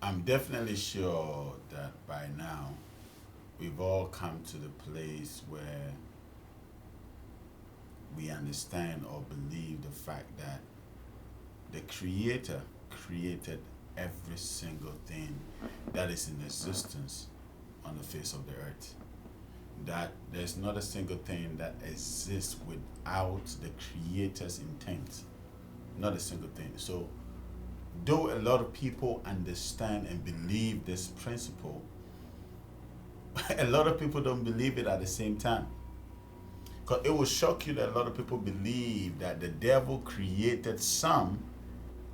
I'm definitely sure that by now we've all come to the place where we understand or believe the fact that the Creator created every single thing that is in existence on the face of the earth. That there's not a single thing that exists without the Creator's intent. Not a single thing. So, though a lot of people understand and believe this principle, a lot of people don't believe it at the same time. Because it will shock you that a lot of people believe that the devil created some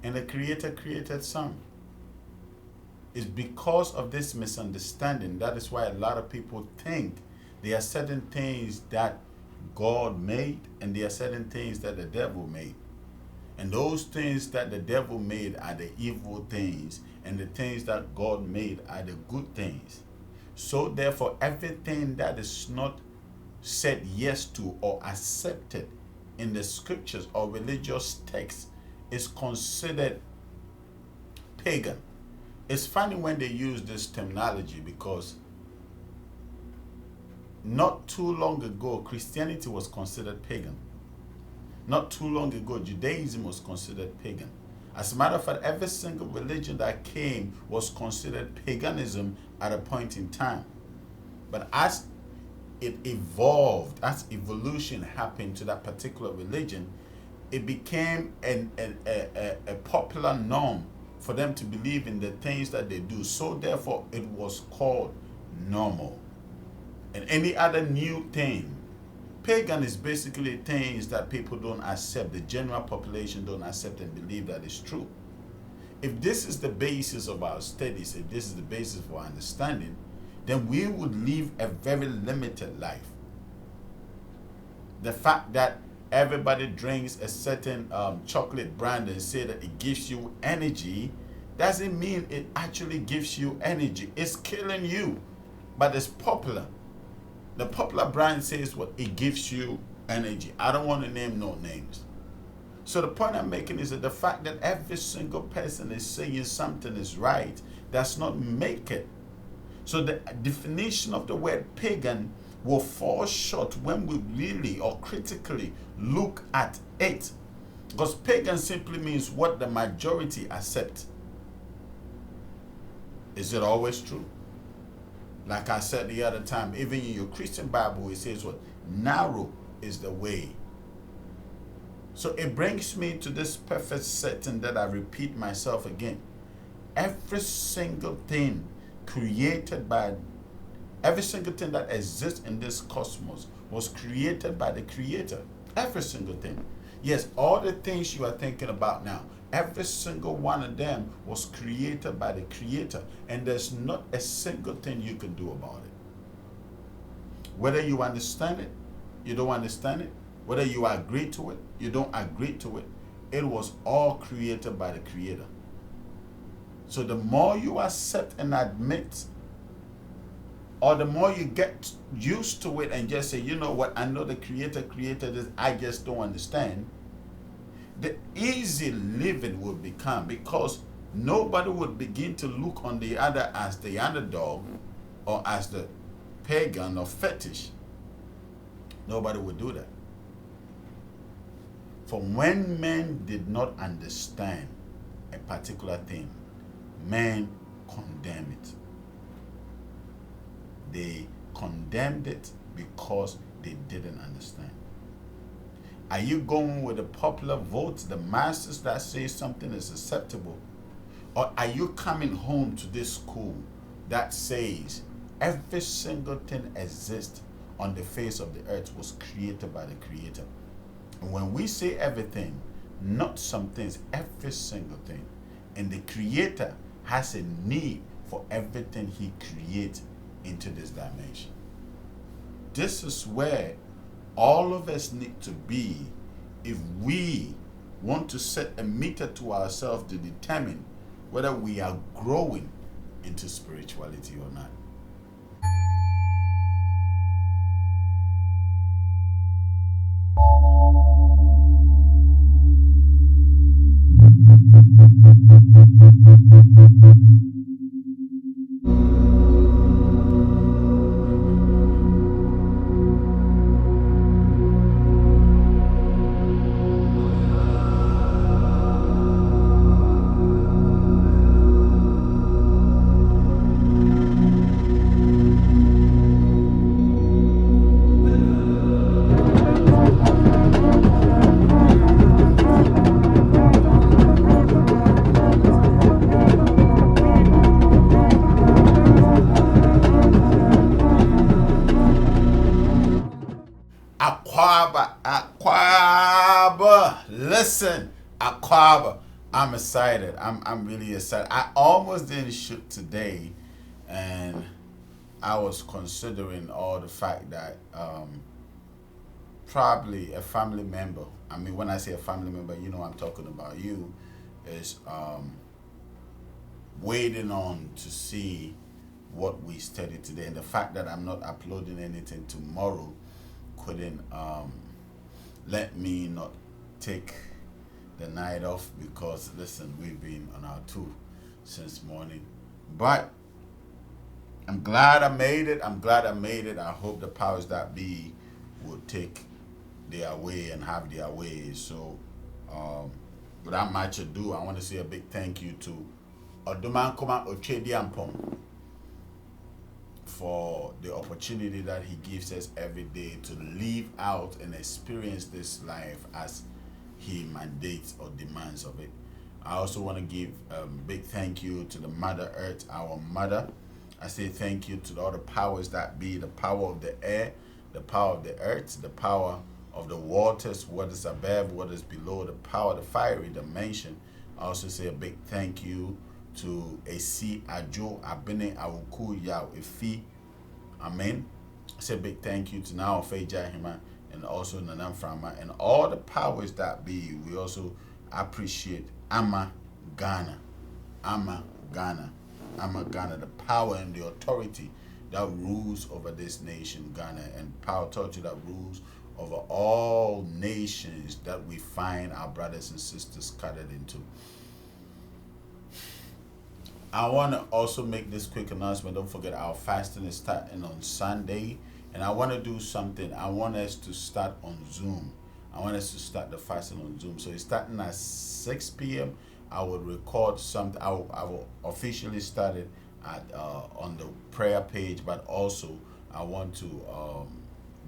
and the creator created some. It's because of this misunderstanding. That is why a lot of people think there are certain things that God made and there are certain things that the devil made. And those things that the devil made are the evil things, and the things that God made are the good things. So, therefore, everything that is not said yes to or accepted in the scriptures or religious texts is considered pagan. It's funny when they use this terminology because not too long ago, Christianity was considered pagan. Not too long ago, Judaism was considered pagan. As a matter of fact, every single religion that came was considered paganism at a point in time. But as it evolved, as evolution happened to that particular religion, it became a popular norm for them to believe in the things that they do. So therefore, it was called normal. And any other new thing, pagan is basically things that people don't accept, the general population don't accept and believe that is true. If this is the basis of our studies, if this is the basis for our understanding, then we would live a very limited life. The fact that everybody drinks a certain chocolate brand and say that it gives you energy doesn't mean it actually gives you energy. It's killing you, but it's popular. The popular brand says what it gives you energy. I don't want to name no names. So the point I'm making is that the fact that every single person is saying something is right does not make it. So the definition of the word pagan will fall short when we really or critically look at it. Because pagan simply means what the majority accept. Is it always true? Like I said the other time, even in your Christian Bible, it says what? Narrow is the way. So it brings me to this perfect setting that I repeat myself again. Every single thing created by, every single thing that exists in this cosmos was created by the Creator. Every single thing. Yes, all the things you are thinking about now, every single one of them was created by the Creator. And there's not a single thing you can do about it. Whether you understand it, you don't understand it, whether you agree to it, you don't agree to it, it was all created by the Creator. So the more you accept and admit, or the more you get used to it and just say, you know what, I know the Creator created this, I just don't understand, the easy living will become, because nobody would begin to look on the other as the underdog or as the pagan or fetish. Nobody would do that. For when men did not understand a particular thing, men condemn it. They condemned it because they didn't understand. Are you going with the popular votes, the masses that say something is acceptable? Or are you coming home to this school that says every single thing exists on the face of the earth was created by the Creator? And when we say everything, not some things, every single thing. And the Creator has a need for everything He creates into this dimension. This is where all of us need to be if we want to set a meter to ourselves to determine whether we are growing into spirituality or not. Listen, Aquaba, I'm excited. I'm really excited. I almost didn't shoot today, and I was considering all the fact that probably a family member. I mean, when I say a family member, you know I'm talking about you. Is waiting on to see what we studied today, and the fact that I'm not uploading anything tomorrow couldn't let me not take the night off, because listen, we've been on our tour since morning. But I'm glad I made it. I'm glad I made it. I hope the powers that be will take their way and have their way. So without much ado, I want to say a big thank you to Oduman Koma Ochediampong for the opportunity that he gives us every day to live out and experience this life as he mandates or demands of it. I also want to give a big thank you to the Mother Earth, our mother. I say thank you to all the powers that be, the power of the air, the power of the earth, the power of the waters, what is above, what is below, the power of the fiery dimension. I also say a big thank you to Esi Ajo Abene Awuku Yao Efi. Amen. I say a big thank you to now Feja Hima and also Nanam Frama and all the powers that be. We also appreciate Ama Ghana. Ama Ghana. Ama Ghana, the power and the authority that rules over this nation, Ghana, and power authority that rules over all nations that we find our brothers and sisters scattered into. I want to also make this quick announcement. Don't forget, our fasting is starting on Sunday, and I want to do something. I want us to start on Zoom. I want us to start the fasting on Zoom. So it's starting at 6 p.m. I will record something. I will officially start it at on the prayer page, but also I want to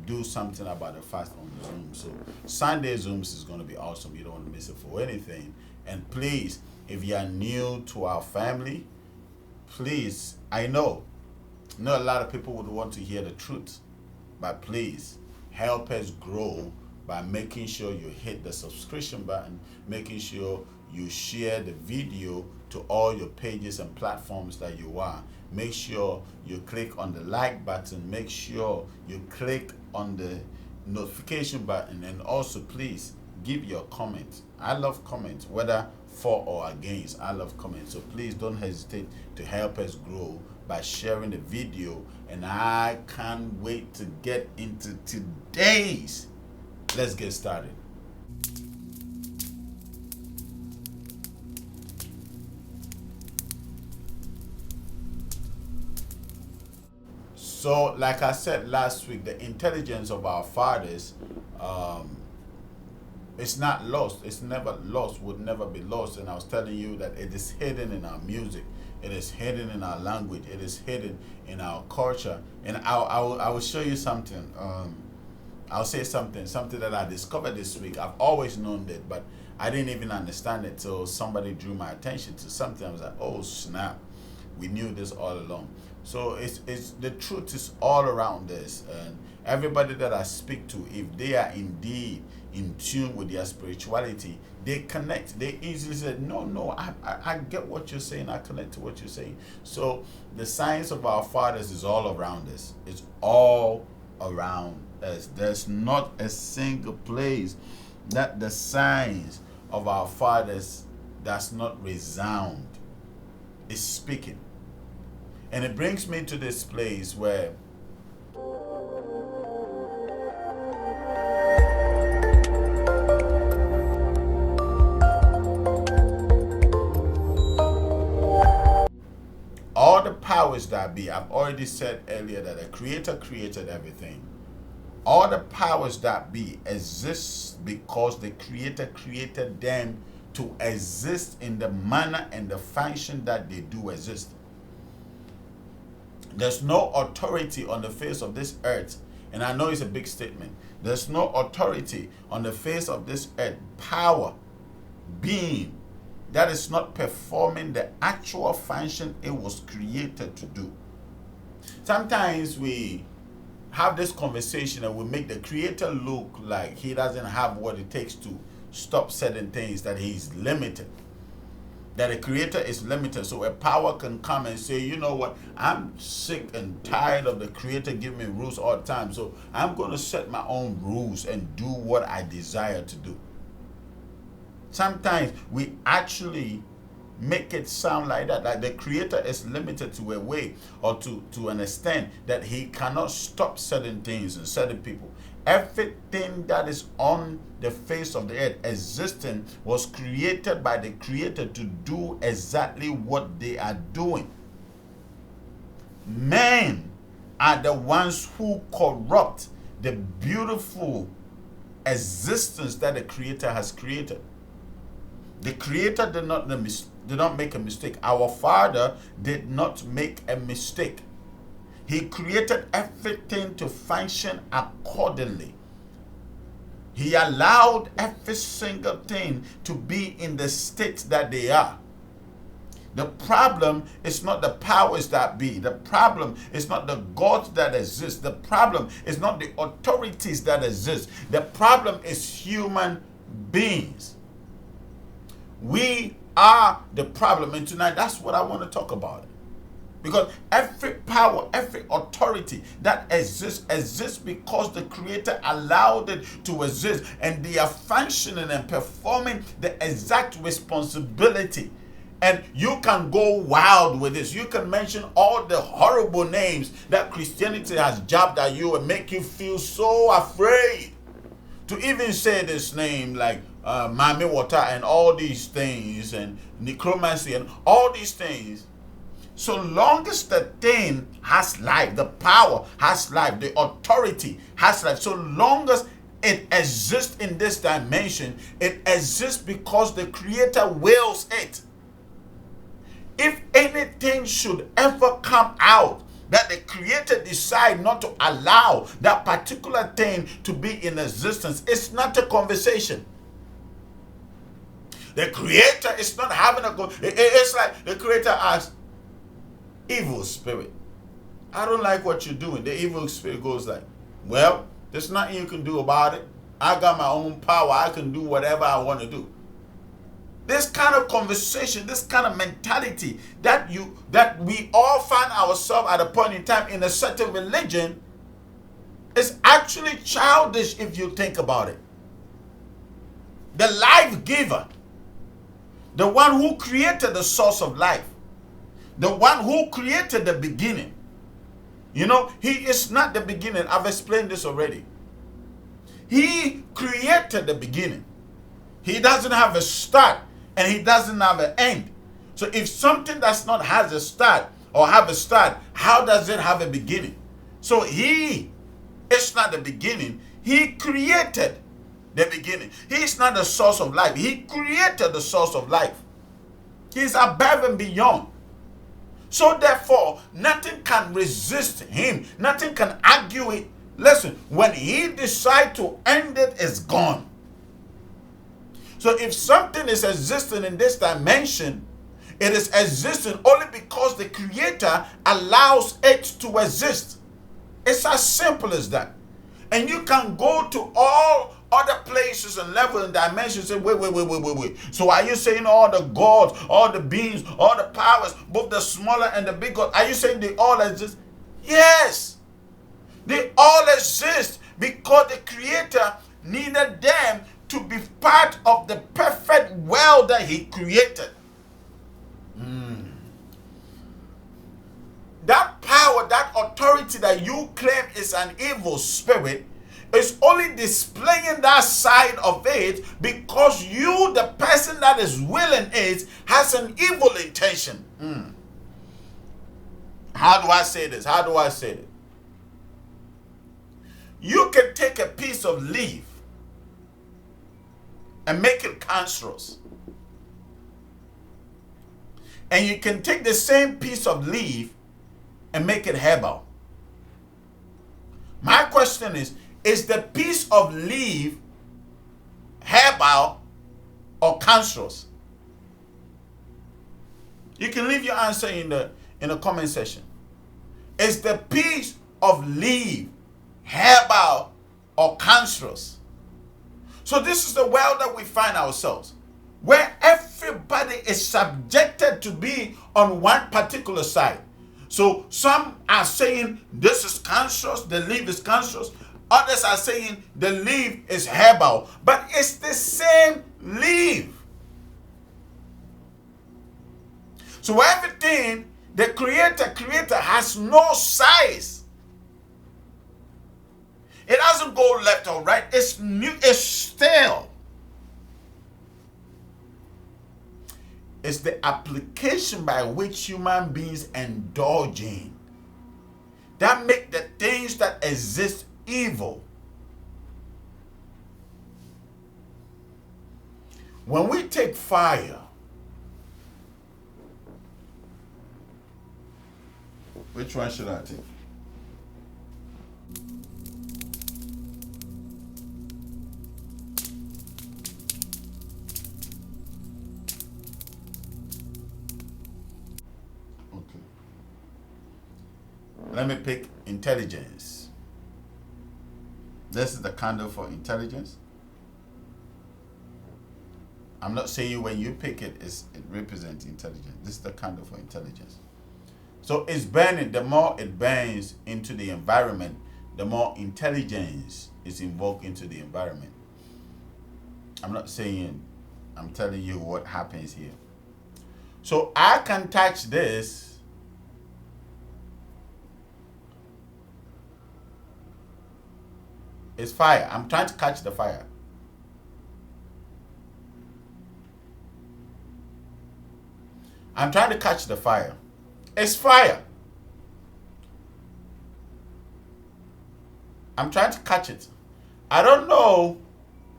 do something about the fast on Zoom. So Sunday Zooms is going to be awesome. You don't want to miss it for anything. And please, if you are new to our family, please, I know not a lot of people would want to hear the truth, but please help us grow by making sure you hit the subscription button, making sure you share the video to all your pages and platforms that you are. Make sure you click on the like button, make sure you click on the notification button, and also please give your comment. I love comments, whether for or against. I love comments. So please don't hesitate to help us grow by sharing the video. And I can't wait to get into today's. Let's get started. So, like I said last week, the intelligence of our fathers, it's not lost. It's never lost, would never be lost. And I was telling you that it is hidden in our music. It is hidden in our language. It is hidden in our culture. And I will show you something. I'll say something that I discovered this week. I've always known it, but I didn't even understand it till somebody drew my attention to something. I was like, oh snap, we knew this all along. So it's the truth is all around this, and everybody that I speak to, if they are indeed in tune with their spirituality, they connect. They easily say, no, I get what you're saying. I connect to what you're saying. So the science of our fathers is all around us. It's all around us. There's not a single place that the science of our fathers does not resound. It's speaking. And it brings me to this place where all the powers that be, I've already said earlier that the Creator created everything. All the powers that be exist because the Creator created them to exist in the manner and the function that they do exist. There's no authority on the face of this earth, and I know it's a big statement. There's no authority on the face of this earth, power, being, that is not performing the actual function it was created to do. Sometimes we have this conversation and we make the Creator look like he doesn't have what it takes to stop certain things, that he's limited. That a creator is limited. So a power can come and say, you know what, I'm sick and tired of the creator giving me rules all the time. So I'm going to set my own rules and do what I desire to do. Sometimes we actually make it sound like that, like the creator is limited to a way or to an extent that he cannot stop certain things and certain people. Everything that is on the face of the earth existing was created by the creator to do exactly what they are doing. Men are the ones who corrupt the beautiful existence that the creator has created. The creator did not make a mistake. Our Father did not make a mistake. He created everything to function accordingly. He allowed every single thing to be in the state that they are. The problem is not the powers that be. The problem is not the gods that exist. The problem is not the authorities that exist. The problem is human beings. We are the problem. And tonight, that's what I want to talk about. Because every power, every authority that exists because the Creator allowed it to exist. And they are functioning and performing the exact responsibility. And you can go wild with this. You can mention all the horrible names that Christianity has jabbed at you and make you feel so afraid. To even say this name like Mami Water and all these things and necromancy and all these things. So long as the thing has life, the power has life, the authority has life, so long as it exists in this dimension, it exists because the Creator wills it. If anything should ever come out that the Creator decide not to allow that particular thing to be in existence, it's not a conversation. The Creator is not having a it's like the Creator asks, evil spirit, I don't like what you're doing. The evil spirit goes like, well, there's nothing you can do about it. I got my own power. I can do whatever I want to do. This kind of conversation, this kind of mentality that we all find ourselves at a point in time in a certain religion is actually childish if you think about it. The life giver, the one who created the source of life, the one who created the beginning. You know, he is not the beginning. I've explained this already. He created the beginning. He doesn't have a start and he doesn't have an end. So if something does not have a start or have a start, how does it have a beginning? So he is not the beginning. He created the beginning. He is not the source of life. He created the source of life. He is above and beyond. So therefore, nothing can resist him. Nothing can argue it. Listen, when he decides to end it, it's gone. So if something is existing in this dimension, it is existing only because the Creator allows it to exist. It's as simple as that. And you can go to all other places and levels and dimensions and say, wait. So are you saying all the gods, all the beings, all the powers, both the smaller and the big gods, are you saying they all exist? Yes. They all exist because the Creator needed them to be part of the perfect world that he created. That power, that authority that you claim is an evil spirit is only displaying that side of it because you, the person that is willing it, has an evil intention. How do I say this? How do I say it? You can take a piece of leaf and make it cancerous. And you can take the same piece of leaf and make it herbal. My question is the piece of leaf herbal or cancerous? You can leave your answer in the comment section. Is the piece of leaf herbal or cancerous? So this is the world that we find ourselves, where everybody is subjected to be on one particular side. So some are saying this is cancerous, the leaf is cancerous. Others are saying the leaf is herbal, but it's the same leaf. So everything the creator has no size. It doesn't go left or right. It's new, it's stale. It's the application by which human beings indulge in that make the things that exist evil. When we take fire, which one should I take? Okay. Let me pick intelligence. This is the candle for intelligence. I'm not saying when you pick it, it represents intelligence. This is the candle for intelligence. So it's burning. The more it burns into the environment, the more intelligence is invoked into the environment. I'm not saying, I'm telling you what happens here. So I can touch this. It's fire. I'm trying to catch the fire. I'm trying to catch the fire. It's fire. I'm trying to catch it. I don't know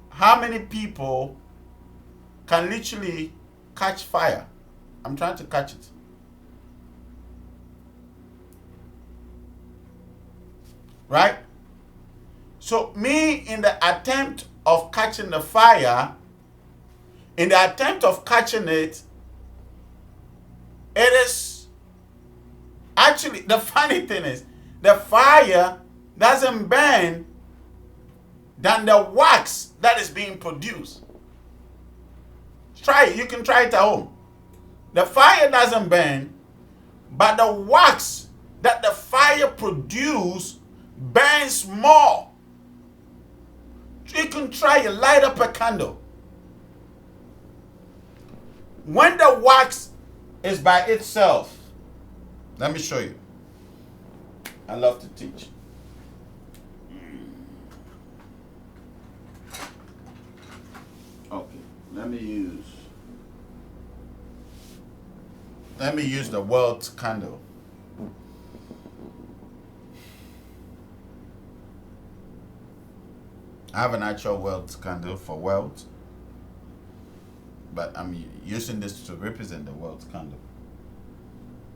how many people can literally catch fire. I'm trying to catch it. Right? So me, in the attempt of catching the fire, in the attempt of catching it, it is actually, the funny thing is, the fire doesn't burn than the wax that is being produced. Try it. You can try it at home. The fire doesn't burn, but the wax that the fire produces burns more. You can try it. Light up a candle. When the wax is by itself, let me show you. I love to teach. Okay, let me use the world candle. I have an actual world candle for world, but I'm using this to represent the world candle.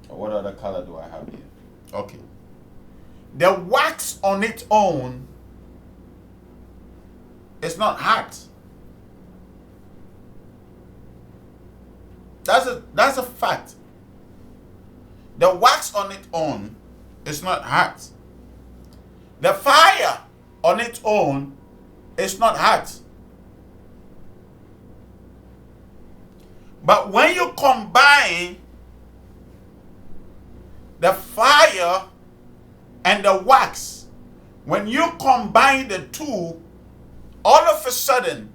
What other color do I have here? Okay. The wax on its own is not hot. That's a fact. The wax on its own is not hot. The fire on its own is not hot. But when you combine the fire and the wax, when you combine the two, all of a sudden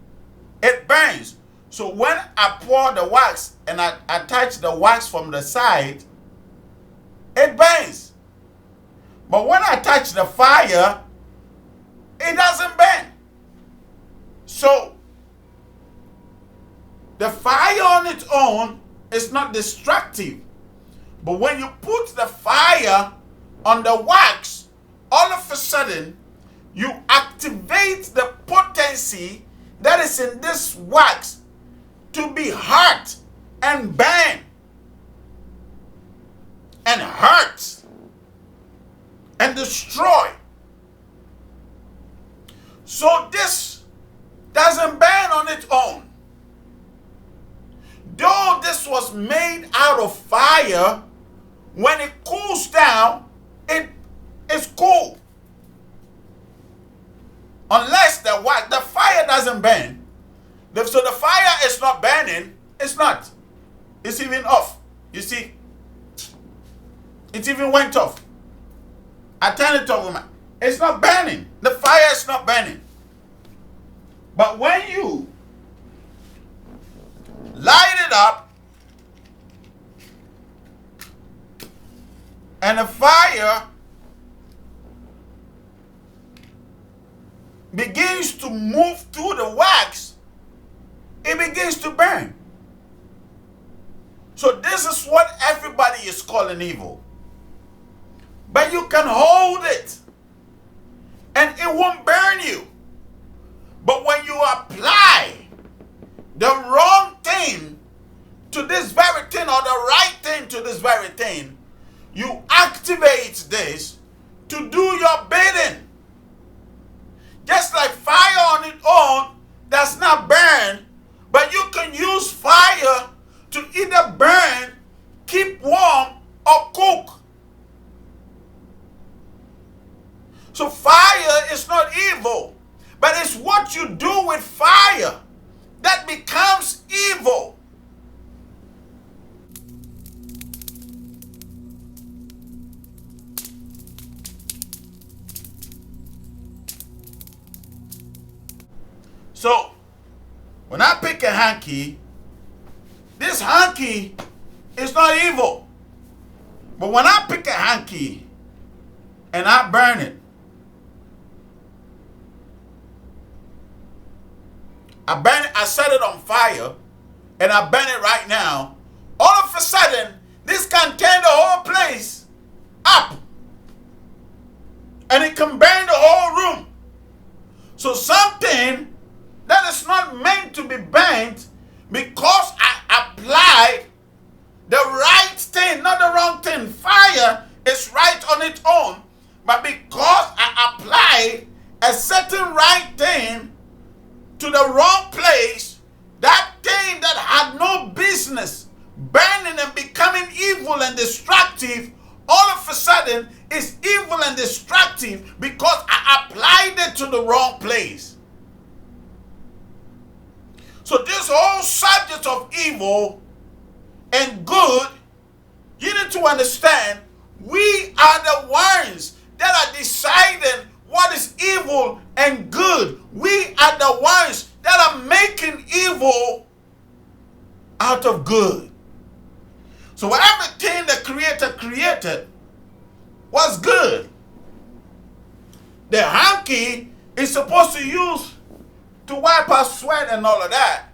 it burns. So when I pour the wax and I attach the wax from the side, it burns. But when I touch the fire, it doesn't burn. So the fire on its own is not destructive. But when you put the fire on the wax, all of a sudden you activate the potency that is in this wax to be hot and burn and hurt and destroy. So this doesn't burn on its own. Though this was made out of fire, when it cools down, it is cool. Unless the fire doesn't burn, so the fire is not burning, it's not. It's even off. You see? It even went off. I turned it off. It's not burning. The fire is not burning. But when you light it up and the fire begins to move through the wax, it begins to burn. So this is what everybody is calling evil. But you can hold it and it won't burn you. But when you apply the wrong thing to this very thing or the right thing to this very thing, you activate this to do your bidding. Just like fire on its own does not burn, but you can use fire to either burn, keep warm, or cook. So fire is not evil, but it's what you do with fire that becomes evil. So, when I pick a hanky, this hanky is not evil. But when I pick a hanky and I burn it, I set it on fire, and I burn it right now, all of a sudden, this can turn the whole place up. And it can burn the whole room. So something that is not meant to be burnt, because I applied the right thing, not the wrong thing. Fire is right on its own, but because I applied a certain right thing to the wrong place, that thing that had no business burning and becoming evil and destructive, all of a sudden is evil and destructive because I applied it to the wrong place. So this whole subject of evil and good, you need to understand, we are the ones that are deciding what is evil and good. We are the ones that are making evil out of good. So everything the Creator created was good. The hanky is supposed to use to wipe our sweat and all of that.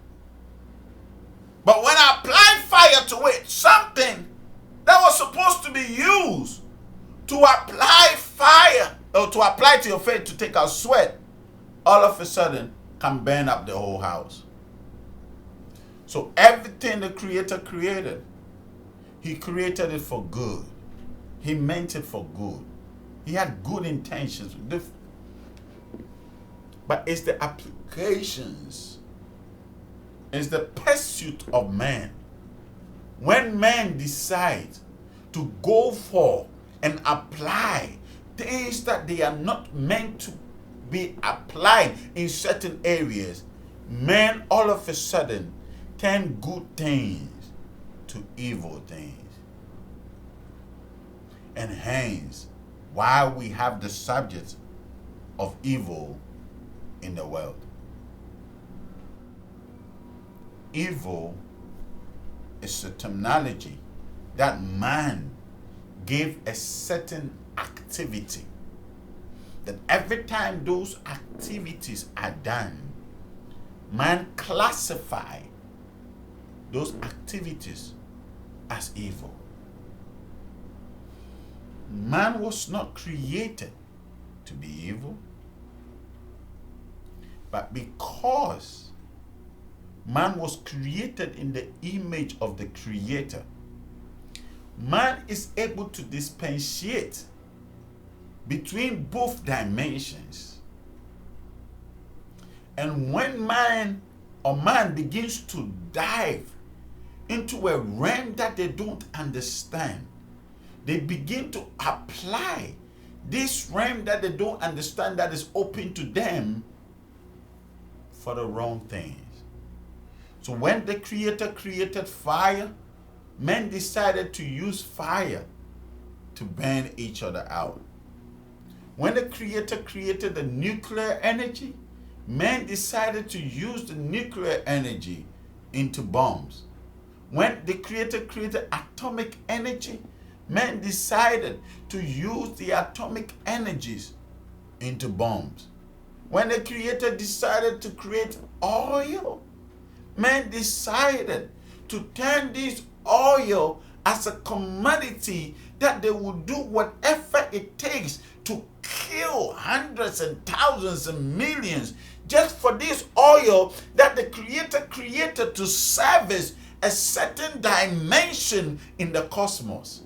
But when I applied fire to it, something that was supposed to be used to apply fire or to apply to your face to take out sweat, all of a sudden can burn up the whole house. So everything the Creator created, He created it for good. He meant it for good. He had good intentions. But it's the applications, it's the pursuit of man. When man decides to go for and apply things that they are not meant to be applied in certain areas, men all of a sudden turn good things to evil things. And hence, why we have the subject of evil in the world. Evil is a terminology that man gave a certain activity. That every time those activities are done, man classify those activities as evil. Man was not created to be evil, but because man was created in the image of the Creator, man is able to differentiate between both dimensions. And when man begins to dive into a realm that they don't understand, they begin to apply This realm that they don't understand that is open to them for the wrong things. So when the Creator created fire, men decided to use fire to burn each other out. When the Creator created the nuclear energy, men decided to use the nuclear energy into bombs. When the Creator created atomic energy, men decided to use the atomic energies into bombs. When the Creator decided to create oil, men decided to turn this oil as a commodity that they will do whatever it takes to kill hundreds and thousands and millions just for this oil that the Creator created to service a certain dimension in the cosmos.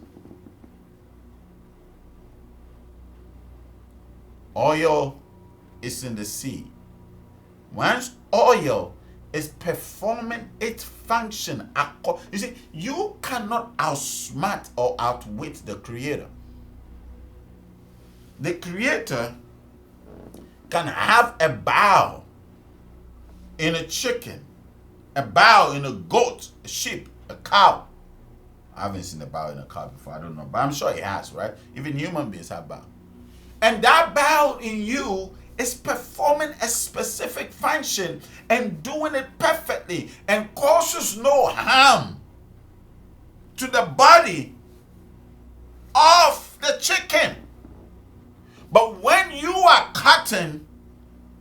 Oil is in the sea. Once oil is performing its function, you see, you cannot outsmart or outwit the Creator. The Creator can have a bow in a chicken, a bow in a goat, a sheep, a cow. I haven't seen a bow in a cow before, I don't know, but I'm sure it has, right? Even human beings have bow. And that bow in you is performing a specific function and doing it perfectly and causes no harm to the body of the chicken. But when you are cutting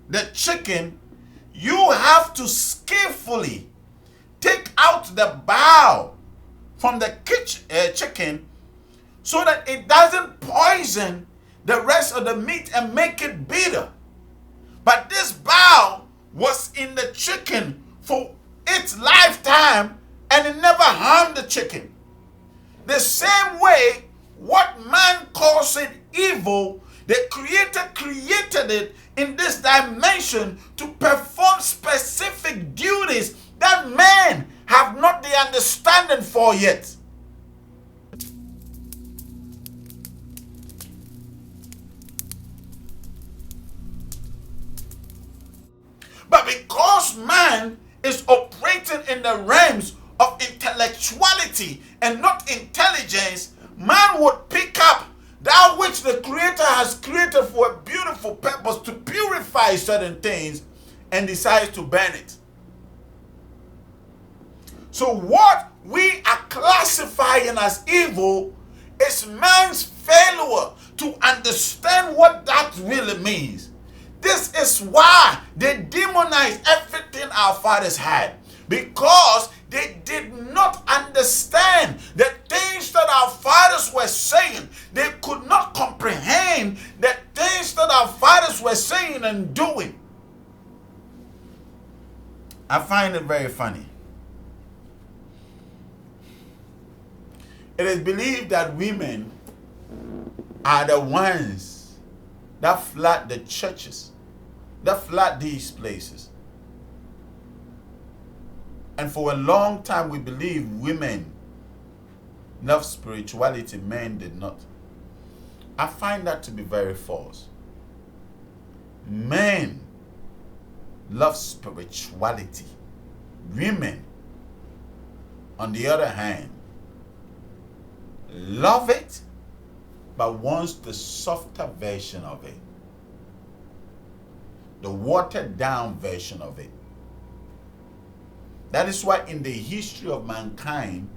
the chicken, you have to skillfully take out the bow from the chicken so that it doesn't poison the rest of the meat and make it bitter. But this bow was in the chicken for its lifetime and it never harmed the chicken. The same way, what man calls it evil, the Creator created it in this dimension to perform specific duties that men have not the understanding for yet. But because man is operating in the realms of intellectuality and not intelligence, man would pick up that which the Creator has created for a beautiful purpose to purify certain things and decides to burn it. So what we are classifying as evil is man's failure to understand what that really means. This is why they demonized everything our fathers had, because they did not understand the things that our fathers were saying. They could not comprehend the things that our fathers were saying and doing. I find it very funny. It is believed that women are the ones that flood the churches, that flood these places. And for a long time we believe women love spirituality, men did not. I find that to be very false. Men love spirituality. Women, on the other hand, love it, but wants the softer version of it, the watered down version of it. That is why in the history of mankind,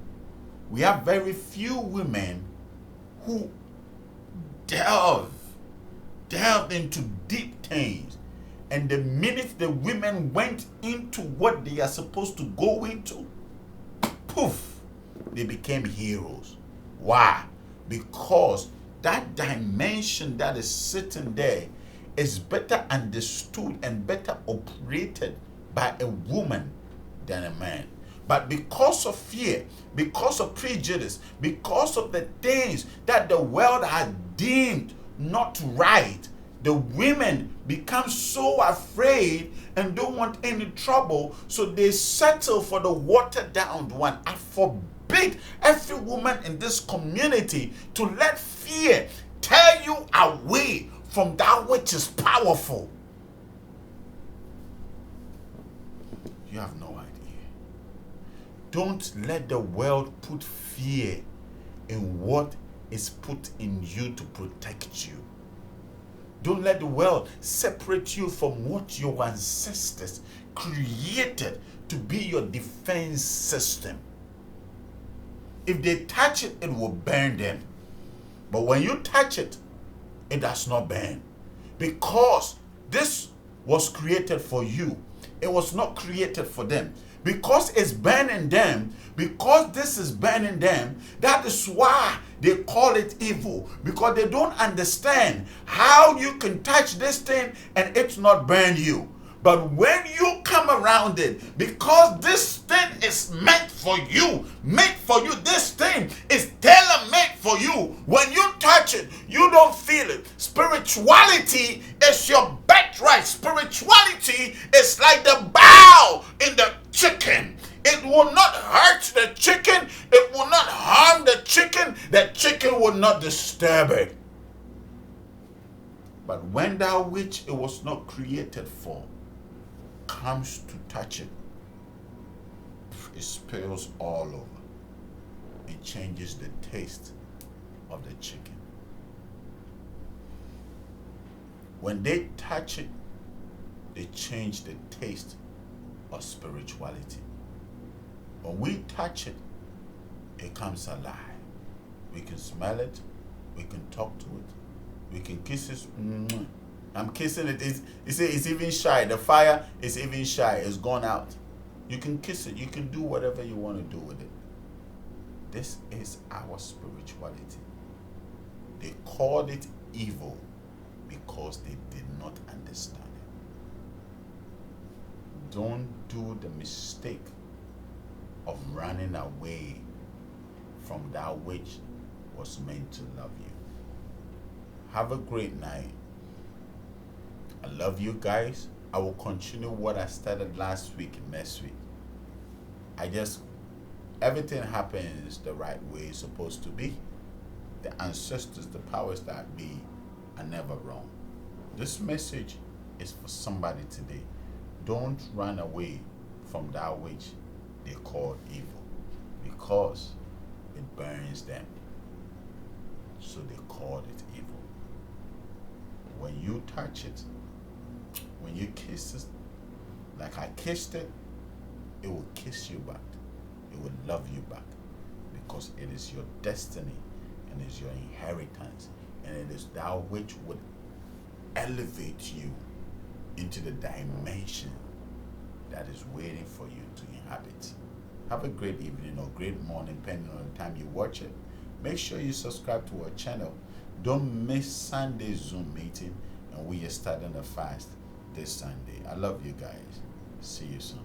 we have very few women who delve into deep things. And the minute the women went into what they are supposed to go into, poof, they became heroes. Why? Because that dimension that is sitting there is better understood and better operated by a woman than a man. But because of fear, because of prejudice, because of the things that the world has deemed not right, the women become so afraid and don't want any trouble, so they settle for the watered down one. I forbid every woman in this community to let fear tell you away from that which is powerful. You have no idea. Don't let the world put fear in what is put in you to protect you. Don't let the world separate you from what your ancestors created to be your defense system. If they touch it, it will burn them. But when you touch it, it does not burn. Because this was created for you. It was not created for them. Because it's burning them, because this is burning them, that is why they call it evil. Because they don't understand how you can touch this thing and it's not burn you. But when you come around it, because this thing is meant for you, this thing is tailor-made for you. When you touch it, you don't feel it. Spirituality is your birthright. Spirituality is like the bow in the chicken. It will not hurt the chicken. It will not harm the chicken. The chicken will not disturb it. But when that which it was not created for comes to touch it, it spills all over. It changes the taste of the chicken. When they touch it, they change the taste of spirituality. When we touch it, it comes alive. We can smell it, we can talk to it, we can kiss it. I'm kissing it. It's even shy. The fire is even shy. It's gone out. You can kiss it. You can do whatever you want to do with it. This is our spirituality. They called it evil because they did not understand it. Don't do the mistake of running away from that which was meant to love you. Have a great night. I love you guys. I will continue what I started last week next week. Everything happens the right way it's supposed to be. The ancestors, the powers that be, are never wrong. This message is for somebody today. Don't run away from that which they call evil, because it burns them. So they called it evil. When you touch it, when you kiss it, like I kissed it, it will kiss you back. It will love you back. Because it is your destiny and it is your inheritance. And it is that which would elevate you into the dimension that is waiting for you to inhabit. Have a great evening or great morning, depending on the time you watch it. Make sure you subscribe to our channel. Don't miss Sunday's Zoom meeting, and we are starting a fast this Sunday. I love you guys. See you soon.